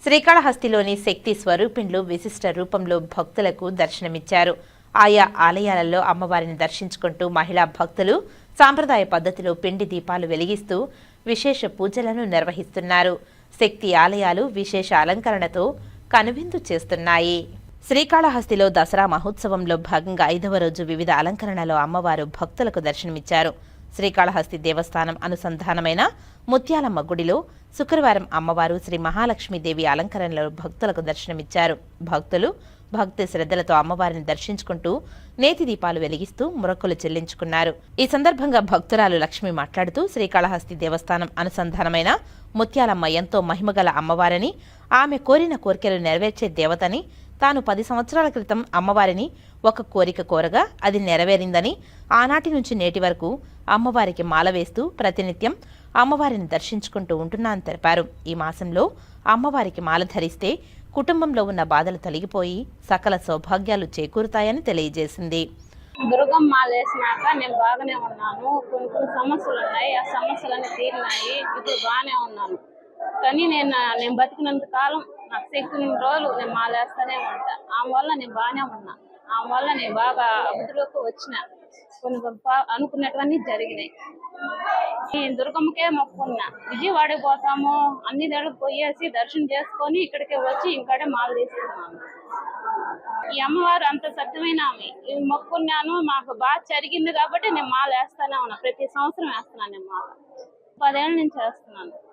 శ్రీకాళహస్తిలోని శక్తి స్వరూపిణులు విశిష్ట రూపంలో భక్తులకు దర్శనమిచ్చారు. ఆయా ఆలయాలలో అమ్మవారిని దర్శించుకుంటూ మహిళా భక్తులు సాంప్రదాయ పద్ధతిలో పిండి దీపాలు వెలిగిస్తూ విశేష పూజలను నిర్వహిస్తున్నారు. శక్తి ఆలయాలు విశేష అలంకరణతో కనువిందు చేస్తున్నాయి. శ్రీకాళహస్తిలో దసరా మహోత్సవంలో భాగంగా 5వ రోజు వివిధ అలంకరణలో అమ్మవారు భక్తులకు దర్శనమిచ్చారు. శ్రీకాళహస్తి దేవస్థానం అనుసంధానమైన ముత్యాలమ్మ గుడిలో శుక్రవారం అమ్మవారు శ్రీ మహాలక్ష్మీదేవి అలంకరణలో భక్తులకు దర్శనమిచ్చారు. భక్తులు భక్తి శ్రద్ధలతో అమ్మవారిని దర్శించుకుంటూ నేతి దీపాలు వెలిగిస్తూ మొక్కులు చెల్లించుకున్నారు. ఈ సందర్భంగా భక్తురాలు లక్ష్మి మాట్లాడుతూ శ్రీకాళహస్తి దేవస్థానం అనుసంధానమైన ముత్యాలమ్మ ఎంతో మహిమగల అమ్మవారని, ఆమె కోరిన కోరికలు నెరవేర్చే దేవతని, తాను 10 సంవత్సరాల క్రితం అమ్మవారిని ఒక కోరిక కోరగా అది నెరవేరిందని, ఆనాటి నుంచి నేటి వరకు అమ్మవారికి మాల వేస్తూ ప్రతినిత్యం అమ్మవారిని దర్శించుకుంటూ ఉంటున్నానని తెలిపారు. ఈ మాసంలో అమ్మవారికి మాల ధరిస్తే కుటుంబంలో ఉన్న బాధలు తొలగిపోయి సకల సౌభాగ్యాలు చేకూరుతాయని తెలియజేసింది. దుర్గమ్మ మాల వేసినాక నేను బాగానే ఉన్నాను. కొన్ని సమస్యలు ఉన్నాయి, ఆ సమస్యలన్నీ తీరినాయి. ఇప్పుడు బాగానే ఉన్నాను. కానీ నేను బతికినంత కాలం నాకు శక్తి రోజులు నేను మాల వేస్తానే ఉంటా. ఆమె వల్ల నేను బాగానే ఉన్నా. ఆమె వల్ల నేను బాగా అభివృద్ధిలోకి వచ్చిన. కొన్ని అనుకున్నటువన్నీ జరిగినాయి. నేను దుర్గమ్మకే మొక్కున్నా. విజయవాడకి పోతాము, అన్ని దగ్గరకు పోయేసి దర్శనం చేసుకొని ఇక్కడికి వచ్చి ఇంకడే మాల తీసుకున్నాను. ఈ అమ్మవారు అంత సత్యమైన ఆమె. మొక్కున్నాను, మాకు బాగా జరిగింది కాబట్టి నేను మాల వేస్తానే ఉన్నా. ప్రతి సంవత్సరం వేస్తున్నాను. నేను మాల 10 ఏళ్ళ నుంచి వేస్తున్నాను.